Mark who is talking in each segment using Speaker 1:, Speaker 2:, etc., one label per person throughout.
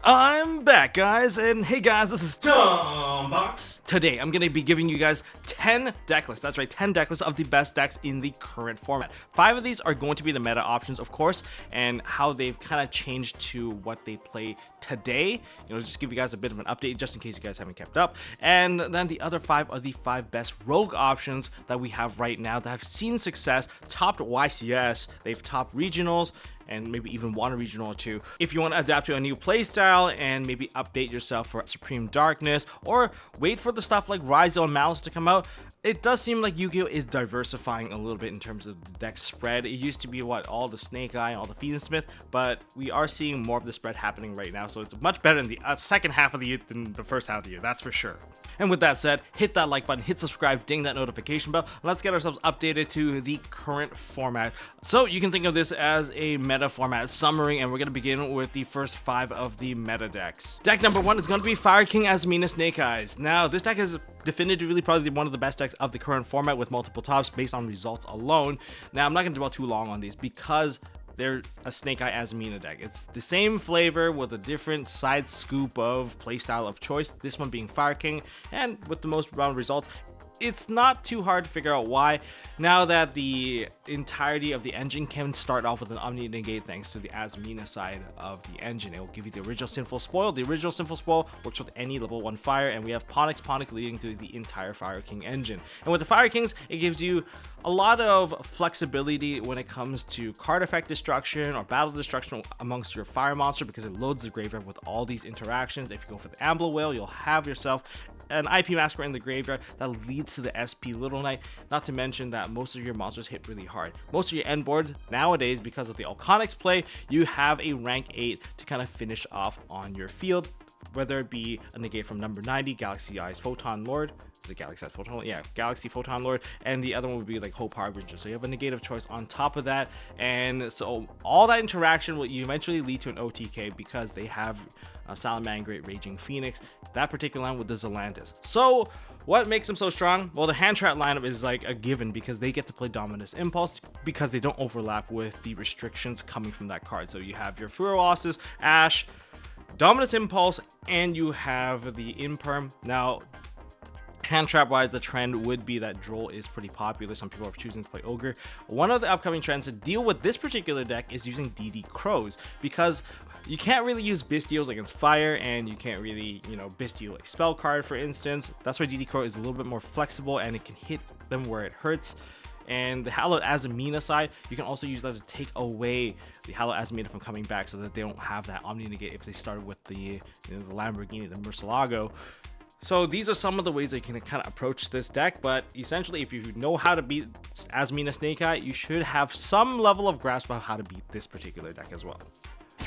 Speaker 1: I'm back, guys, and hey guys, this is Tombox. Today, I'm gonna be giving you guys 10 deck lists. That's right, 10 deck lists of the best decks in the current format. 5 of these are going to be the meta options, of course, and how they've kind of changed to what they play today. Just give you guys a bit of an update, just in case you guys haven't kept up. And then the other 5 are the 5 best rogue options that we have right now that have seen success, topped YCS, they've topped regionals, and maybe even won a regional or two. If you want to adapt to a new playstyle and maybe update yourself for Supreme Darkness, or wait for the stuff like Ryzo and Malice to come out, it does seem like Yu-Gi-Oh! Is diversifying a little bit in terms of the deck spread. It used to be all the Snake Eye and all the Fiendsmith, but we are seeing more of the spread happening right now, so it's much better in the second half of the year than the first half of the year, that's for sure. And with that said, hit that like button, hit subscribe, ding that notification bell, and let's get ourselves updated to the current format. So you can think of this as a meta format summary, and we're going to begin with the first 5 of the meta decks. Deck number 1 is going to be Fire King Asamina Snake Eyes. Now, this deck is definitively probably one of the best decks of the current format with multiple tops based on results alone. Now, I'm not going to dwell too long on these because they're a Snake Eye Asamina deck. It's the same flavor with a different side scoop of playstyle of choice, this one being Fire King, and with the most round results. It's not too hard to figure out why, now that the entirety of the engine can start off with an Omni Negate thanks to the Asamina side of the engine. It will give you the original Sinful Spoil. The original Sinful Spoil works with any level 1 fire, and we have Ponyx leading to the entire Fire King engine. And with the Fire Kings, it gives you a lot of flexibility when it comes to card effect destruction or battle destruction amongst your fire monster, because it loads the graveyard with all these interactions. If you go for the Ambler Whale, you'll have yourself an IP Masquerade in the graveyard that leads to the SP Little Knight, not to mention that most of your monsters hit really hard. Most of your end board nowadays, because of the Alconics play, you have a rank 8 to kind of finish off on your field, whether it be a negate from number 90, Galaxy Eyes Photon Lord. Is it Galaxy Eyes Photon? Yeah, Galaxy Photon Lord, and the other one would be like Hope Harbinger. So you have a negate of choice on top of that, and so all that interaction will eventually lead to an OTK because they have Salamangreat, Raging Phoenix, that particular line with the Zelantis. So what makes them so strong? Well, the hand trap lineup is like a given because they get to play Dominus Impulse because they don't overlap with the restrictions coming from that card. So you have your Furoasis, Ash, Dominus Impulse, and you have the Imperm. Now, hand trap wise, the trend would be that Droll is pretty popular. Some people are choosing to play Ogre. One of the upcoming trends to deal with this particular deck is using DD Crows, because you can't really use Bystials against fire, and you can't really, Bystio like spell card, for instance. That's why DD Crow is a little bit more flexible and it can hit them where it hurts. And the Hallowed Asamina side, you can also use that to take away the Hallowed Asamina from coming back so that they don't have that Omni Negate if they started with the the Lamborghini, the Murcielago. So these are some of the ways that you can kind of approach this deck, but essentially if you know how to beat Asamina Snake Eye, you should have some level of grasp of how to beat this particular deck as well.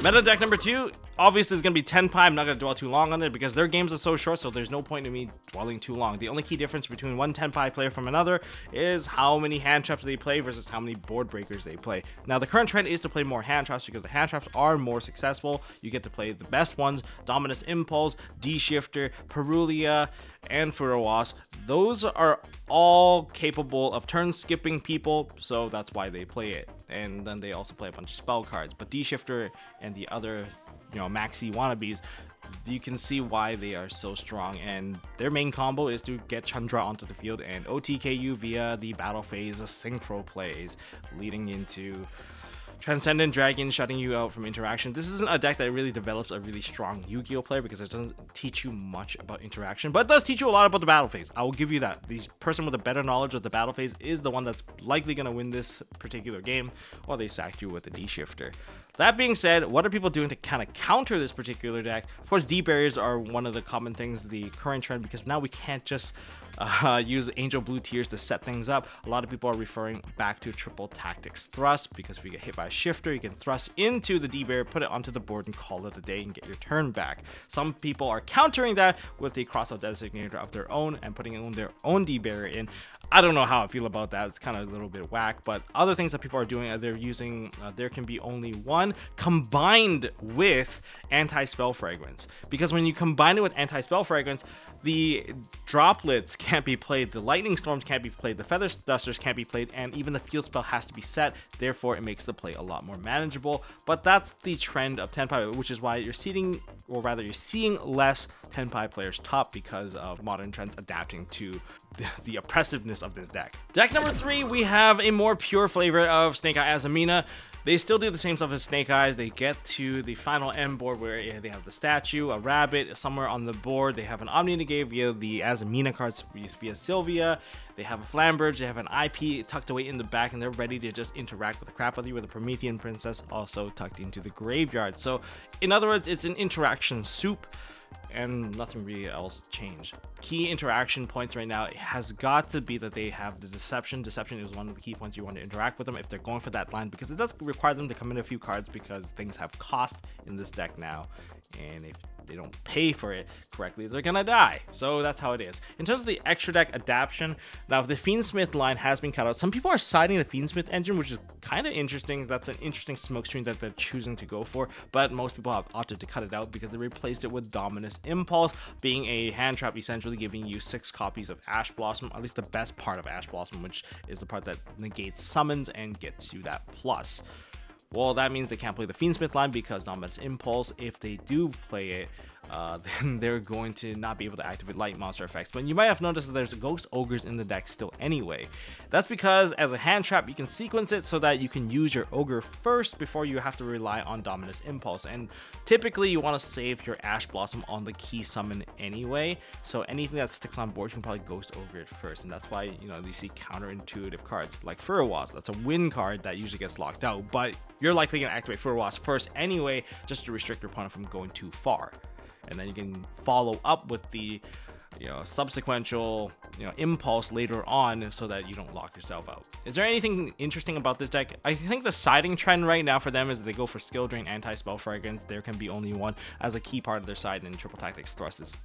Speaker 1: Meta deck number 2, obviously, is going to be Tenpai. I'm not going to dwell too long on it because their games are so short, so there's no point in me dwelling too long. The only key difference between one Tenpai player from another is how many hand traps they play versus how many board breakers they play. Now, the current trend is to play more hand traps because the hand traps are more successful. You get to play the best ones: Dominus Impulse, D-Shifter, Perulia, and Furoas. Those are all capable of turn skipping people, so that's why they play it. And then they also play a bunch of spell cards. But D-Shifter and the other, maxi wannabes, you can see why they are so strong. And their main combo is to get Chandra onto the field and OTK you via the battle phase of Synchro plays, leading into Transcendent Dragon shutting you out from interaction. This isn't a deck that really develops a really strong Yu-Gi-Oh player because it doesn't teach you much about interaction, but it does teach you a lot about the battle phase. I will give you that. The person with a better knowledge of the battle phase is the one that's likely going to win this particular game, or they sacked you with a D-Shifter. That being said, what are people doing to kind of counter this particular deck? Of course, D barriers are one of the common things, the current trend, because now we can't just use Angel Blue Tears to set things up. A lot of people are referring back to Triple Tactics Thrust, because if you get hit by a Shifter, you can thrust into the D barrier, put it onto the board, and call it a day and get your turn back. Some people are countering that with a Crossout Designator of their own and putting in their own D barrier in. I don't know how I feel about that. It's kind of a little bit whack, but other things that people are doing, they're using There Can Be Only One combined with Anti-Spell Fragrance, because when you combine it with Anti-Spell Fragrance, the droplets can't be played, the lightning storms can't be played, the feather dusters can't be played, and even the field spell has to be set. Therefore, it makes the play a lot more manageable. But that's the trend of Tenpai, which is why you're seeing less Tenpai players top because of modern trends adapting to the oppressiveness of this deck. Deck number 3, we have a more pure flavor of Snake Eye Asamina. They still do the same stuff as Snake Eyes. They get to the final end board where they have the statue, a rabbit somewhere on the board. They have an Omni Negate via the Asamina cards via Sylvia. They have a Flamberge. They have an IP tucked away in the back, and they're ready to just interact with the crap out of you with a Promethean Princess also tucked into the graveyard. So, in other words, it's an interaction soup, and nothing really else changed. Key interaction points right now has got to be that they have the Deception. Deception is one of the key points you want to interact with them if they're going for that line, because it does require them to come in a few cards because things have cost in this deck now, and if they don't pay for it correctly, they're gonna die. So that's how it is. In terms of the extra deck adaptation, now the Fiendsmith line has been cut out. Some people are citing the Fiendsmith engine, which is kind of interesting. That's an interesting smokescreen that they're choosing to go for, but most people have opted to cut it out because they replaced it with Dominus Impulse, being a hand trap, essentially giving you 6 copies of Ash Blossom, at least the best part of Ash Blossom, which is the part that negates summons and gets you that plus. Well, that means they can't play the Fiendsmith line because Dominus Impulse, if they do play it, then they're going to not be able to activate light monster effects. But you might have noticed that there's Ghost Ogres in the deck still anyway. That's because as a hand trap, you can sequence it so that you can use your Ogre first before you have to rely on Dominus Impulse. And typically you want to save your Ash Blossom on the key summon anyway. So anything that sticks on board, you can probably Ghost Ogre it first. And that's why, you see counterintuitive cards like Furrowas. That's a win card that usually gets locked out, but you're likely going to activate Furrowas first anyway, just to restrict your opponent from going too far. And then you can follow up with the subsequential impulse later on so that you don't lock yourself out. Is there anything interesting about this deck? I think the siding trend right now for them is they go for Skill Drain, Anti-Spell Fragrance. There can be only one as a key part of their side, and Triple Tactics Thrust is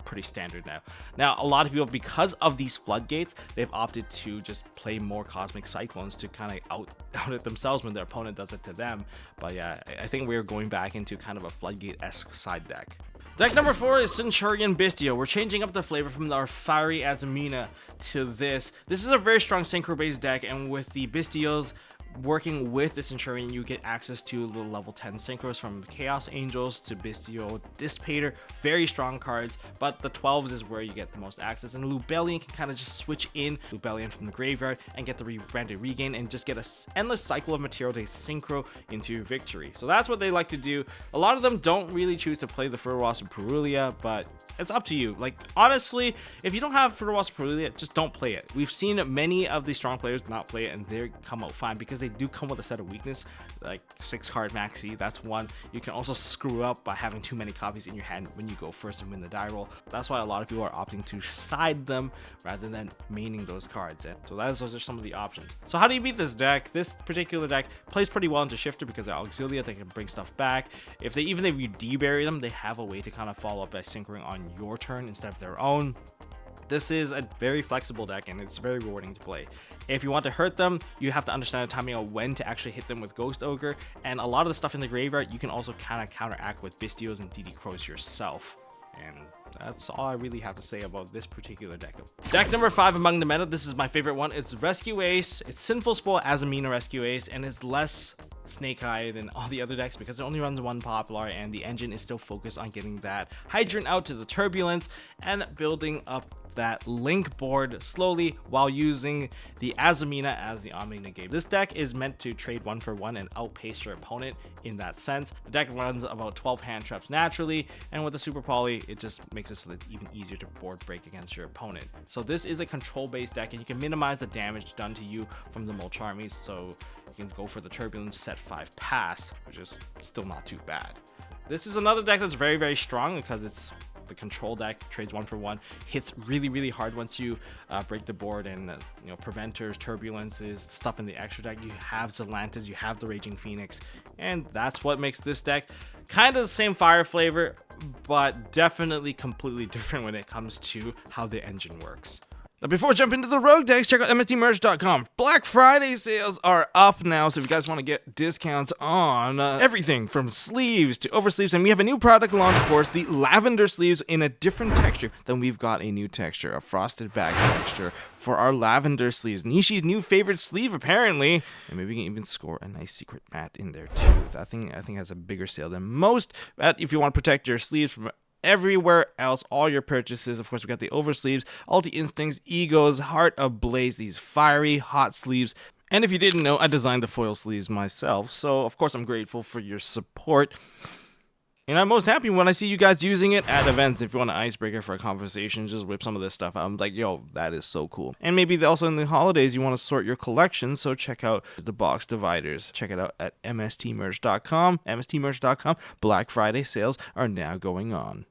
Speaker 1: pretty standard now. Now, a lot of people, because of these floodgates, they've opted to just play more Cosmic Cyclones to kind of out it themselves when their opponent does it to them. But yeah, I think we're going back into kind of a floodgate-esque side deck. Deck number 4 is Centurion Bistio. We're changing up the flavor from our fiery Asamina to this. This is a very strong synchro-based deck, and with the Bistios working with the Centurion, you get access to the level 10 synchros, from Chaos Angels to Bistio Dissipator. Very strong cards, but the 12s is where you get the most access, and Lubellion can kind of just switch in Lubellion from the graveyard and get the branded regain and just get an endless cycle of material to synchro into victory. So that's what they like to do. A lot of them don't really choose to play the Furrowas and Purulia, but it's up to you. Like, honestly, if you don't have Furrowas Purulia, just don't play it. We've seen many of the strong players not play it, and they come out fine because they do come with a set of weakness, like 6-card maxi. That's one. You can also screw up by having too many copies in your hand when you go first and win the die roll. That's why a lot of people are opting to side them rather than maining those cards. And so those are some of the options. So how do you beat this deck? This particular deck plays pretty well into Shifter because of Auxilia. They can bring stuff back. Even if you debury them, they have a way to kind of follow up by synchroing on your turn instead of their own. This is a very flexible deck, and it's very rewarding to play. If you want to hurt them, you have to understand the timing of when to actually hit them with Ghost Ogre, and a lot of the stuff in the graveyard you can also kind of counteract with Bistios and DD Crows yourself. And that's all I really have to say about this particular deck. Deck number 5 among the meta, this is my favorite one. It's Rescue Ace. It's Sinful Spoil Asamina Rescue Ace, and it's less Snake Eye than all the other decks because it only runs one Popular, and the engine is still focused on getting that Hydrant out to the Turbulence and building up that Link board slowly while using the Asamina as the Omni Negate. This deck is meant to trade 1-for-1 and outpace your opponent in that sense. The deck runs about 12 hand traps naturally, and with the Super Poly, it just makes it so that it's even easier to board break against your opponent. So this is a control-based deck, and you can minimize the damage done to you from the Molcharmies, so you can go for the Turbulence set 5 pass, which is still not too bad. This is another deck that's very, very strong because it's the control deck, trades 1-for-1, hits really, really hard once you break the board, and Preventers, Turbulences, stuff in the extra deck. You have Zelantis, you have the Raging Phoenix, and that's what makes this deck kind of the same fire flavor, but definitely completely different when it comes to how the engine works. Now, before we jump into the Rogue decks, check out MST.TV. Black Friday sales are up now, so if you guys want to get discounts on everything from sleeves to oversleeves, and we have a new product launch, of course, the lavender sleeves in a different texture. Then we've got a new texture, a frosted back texture for our lavender sleeves. Nishi's new favorite sleeve, apparently, and maybe we can even score a nice secret matte in there too. I think has a bigger sale than most. But if you want to protect your sleeves from everywhere else, all your purchases, of course, we got the oversleeves, Ulti Instincts, Egos, Heart Ablaze, these fiery hot sleeves. And if you didn't know, I designed the foil sleeves myself, so of course I'm grateful for your support. And I'm most happy when I see you guys using it at events. If you want an icebreaker for a conversation, just whip some of this stuff out. I'm like, yo, that is so cool. And maybe also in the holidays, you want to sort your collection, so check out the box dividers. Check it out at MSTmerch.com. MSTmerch.com. Black Friday sales are now going on.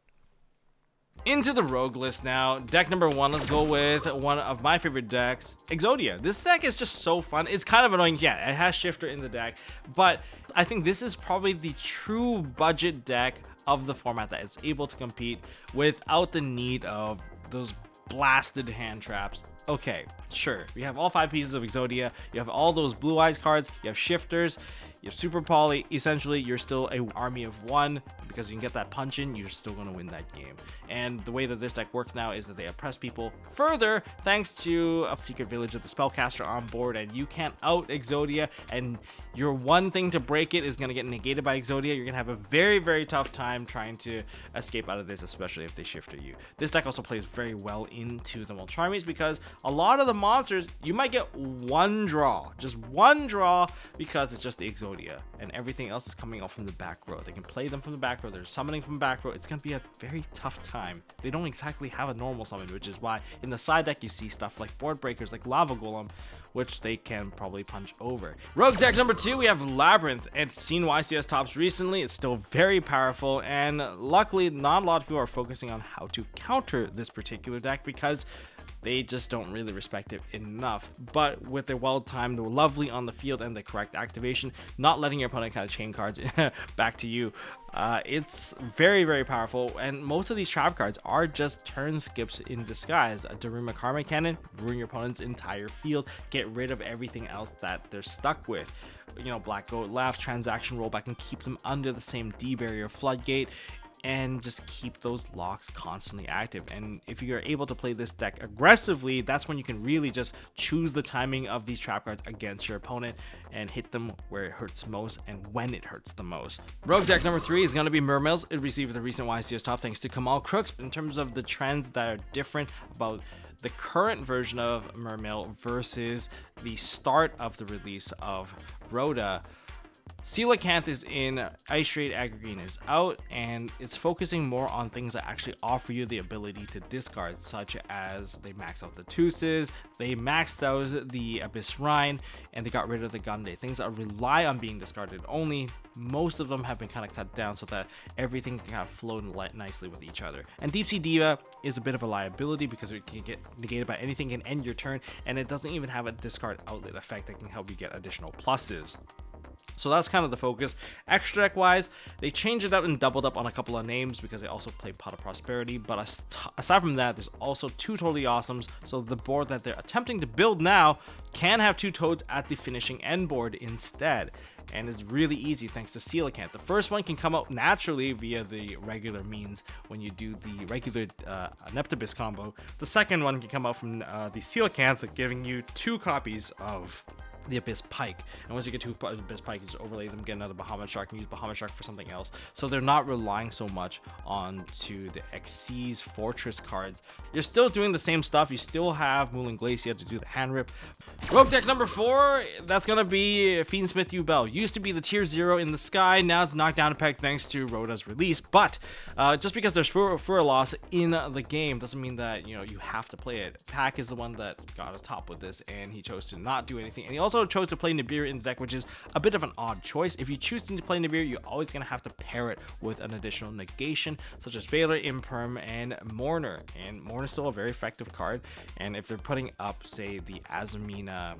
Speaker 1: Into the rogue list now. Deck number 1, let's go with one of my favorite decks, Exodia. This deck is just so fun. It's kind of annoying. Yeah, it has Shifter in the deck, but I think this is probably the true budget deck of the format that is able to compete without the need of those blasted hand traps. Okay, sure, we have all 5 pieces of Exodia, you have all those blue eyes cards, you have shifters, you have super poly. Essentially, you're still an army of 1 because you can get that punch in, you're still going to win that game. And the way that this deck works now is that they oppress people further thanks to a secret village of the spellcaster on board, and you can't out Exodia, and your one thing to break it is going to get negated by Exodia. You're going to have a very, very tough time trying to escape out of this, especially if they shifter you. This deck also plays very well into the Molcharmies because a lot of the monsters, you might get one draw, just one draw, because it's just the Exodia, and everything else is coming off from the back row. They can play them from the back row, they're summoning from the back row. It's going to be a very tough time. They don't exactly have a normal summon, which is why in the side deck you see stuff like board breakers, like Lava Golem, which they can probably punch over. Rogue deck number 2, we have Labyrinth. It's seen YCS tops recently. It's still very powerful, and luckily not a lot of people are focusing on how to counter this particular deck because they just don't really respect it enough. But with their well-timed, lovely on the field, and the correct activation, not letting your opponent kind of chain cards back to you, it's very, very powerful. And most of these trap cards are just turn skips in disguise. A Daruma Karma Cannon, ruin your opponent's entire field, get rid of everything else that they're stuck with. You know, Black Goat Left, Transaction Rollback, and keep them under the same D barrier Floodgate, and just keep those locks constantly active. And if you're able to play this deck aggressively, that's when you can really just choose the timing of these trap cards against your opponent and hit them where it hurts most and when it hurts the most. Rogue deck number 3 is going to be Mermillit. It received the recent YCS top thanks to Kamal Crooks. In terms of the trends that are different about the current version of Mermillit versus the start of the release of Rhoda, Coelacanth is in, Ice Raid Aggregate is out, and it's focusing more on things that actually offer you the ability to discard, such as they maxed out the Teuces, they maxed out the Abyss Rhine, and they got rid of the Gunday. Things that rely on being discarded only, most of them have been kind of cut down so that everything can kind of flow nicely with each other. And Deep Sea Diva is a bit of a liability because it can get negated by anything, can end your turn, and it doesn't even have a discard outlet effect that can help you get additional pluses. So that's kind of the focus. Extra deck wise, they changed it up and doubled up on a couple of names because they also play Pot of Prosperity. But aside from that, there's also 2 totally awesomes. So the board that they're attempting to build now can have 2 toads at the finishing end board instead. And it's really easy thanks to Coelacanth. The first one can come out naturally via the regular means when you do the regular Neptibus combo. The second one can come out from the Coelacanth, giving you 2 copies of the Abyss Pike, and once you get 2 Abyss Pike, you just overlay them, get another Bahamut Shark, and use Bahamut Shark for something else. So they're not relying so much on to the Xyz Fortress cards. You're still doing the same stuff. You still have Moulin Glacier to do the hand rip. Rogue deck number 4, that's gonna be Fiendsmith Yubel. Used to be the tier 0 in the sky, now it's knocked down a peg thanks to Rhoda's release. But just because there's Fur loss in the game doesn't mean that you have to play it. Pack is the one that got a top with this, and he chose to not do anything, and he also chose to play Nibiru in the deck, which is a bit of an odd choice. If you choose to play Nibiru, you're always going to have to pair it with an additional negation, such as Veiler, Imperm, and Mourner. And Mourner is still a very effective card, and if they're putting up, say, the Asamina,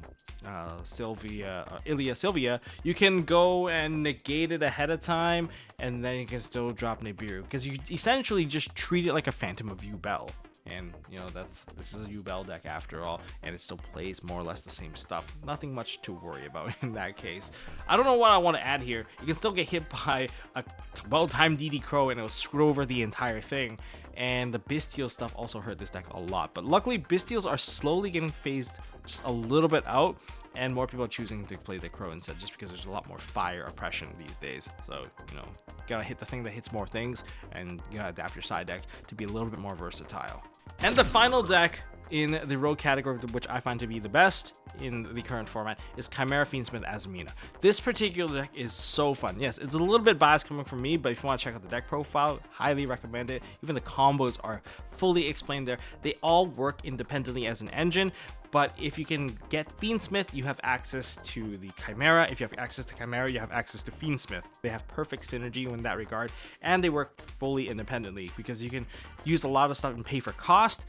Speaker 1: Sylvia, you can go and negate it ahead of time, and then you can still drop Nibiru, because you essentially just treat it like a Phantom of Yubel. And you know, this is a Yubel deck after all, and it still plays more or less the same stuff. Nothing much to worry about in that case. I don't know what I want to add here. You can still get hit by a well-timed DD Crow and it'll screw over the entire thing. And the Bestial stuff also hurt this deck a lot. But luckily, Bestials are slowly getting phased just a little bit out, and more people are choosing to play the Crow instead, just because there's a lot more fire oppression these days. So, you know, you gotta hit the thing that hits more things, and you gotta adapt your side deck to be a little bit more versatile. And the final deck in the rogue category, which I find to be the best in the current format, is Chimera Fiendsmith Asamina. This particular deck is so fun. Yes, it's a little bit biased coming from me, but if you want to check out the deck profile, highly recommend it. Even the combos are fully explained there. They all work independently as an engine, but if you can get Fiendsmith, you have access to the Chimera. If you have access to Chimera, you have access to Fiendsmith. They have perfect synergy in that regard, and they work fully independently because you can use a lot of stuff and pay for cost,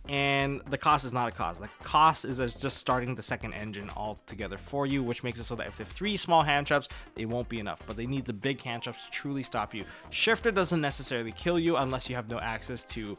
Speaker 1: and the cost is not a cost. The cost is just starting the second engine all together for you, which makes it so that if they have 3 small hand traps, they won't be enough, but they need the big hand traps to truly stop you. Shifter doesn't necessarily kill you unless you have no access to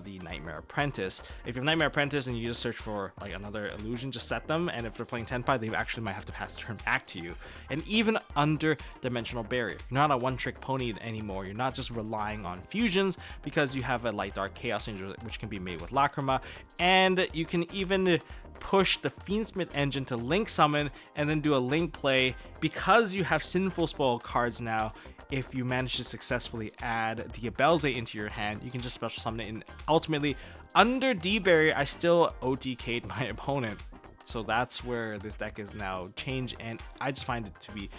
Speaker 1: the Nightmare Apprentice. If you have Nightmare Apprentice and you just search for like another illusion, just set them, and if they're playing Tenpai, they actually might have to pass the turn back to you. And even under Dimensional Barrier, you're not a one-trick pony anymore. You're not just relying on fusions, because you have a Light Dark Chaos Angel, which can be made with Lacrima, and you can even push the Fiendsmith engine to link summon and then do a link play. Because you have Sinful Spoil cards now, if you manage to successfully add Diabelze into your hand, you can just special summon it, and ultimately under D-Barrier, I still OTK'd my opponent. So that's where this deck is now changed, and I just find it to be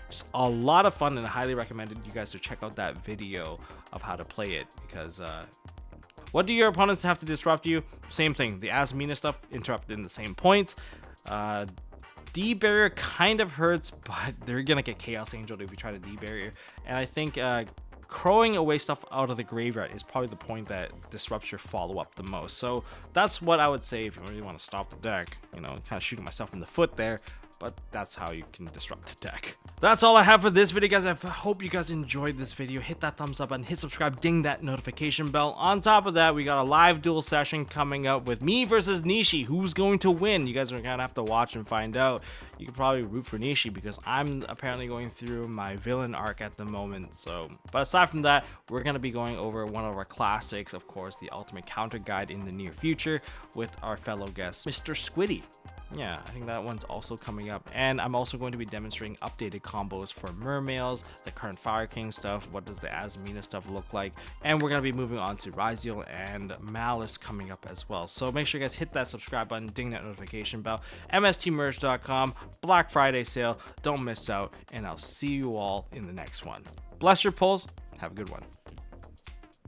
Speaker 1: just a lot of fun, and I highly recommended you guys to check out that video of how to play it, because what do your opponents have to disrupt you? Same thing, the Asamina stuff interrupted in the same points. D-Barrier kind of hurts, but they're gonna get Chaos Angel if you try to D-Barrier. And I think crowing away stuff out of the graveyard is probably the point that disrupts your follow-up the most. So that's what I would say if you really want to stop the deck. You know, kind of shooting myself in the foot there, but that's how you can disrupt the deck. That's all I have for this video, guys. I hope you guys enjoyed this video. Hit that thumbs up and hit subscribe, ding that notification bell. On top of that, we got a live duel session coming up with me versus Nishi. Who's going to win? You guys are gonna have to watch and find out. You can probably root for Nishi because I'm apparently going through my villain arc at the moment. So, but aside from that, we're gonna be going over one of our classics, of course, the Ultimate Counter Guide, in the near future with our fellow guest, Mr. Squiddy. Yeah, I think that one's also coming up. And I'm also going to be demonstrating updated combos for Mermails, the current Fire King stuff, what does the Asamina stuff look like, and we're going to be moving on to Ryziel and Malice coming up as well. So make sure you guys hit that subscribe button, ding that notification bell. MSTmerch.com, Black Friday sale, don't miss out, and I'll see you all in the next one. Bless your pulls, have a good one.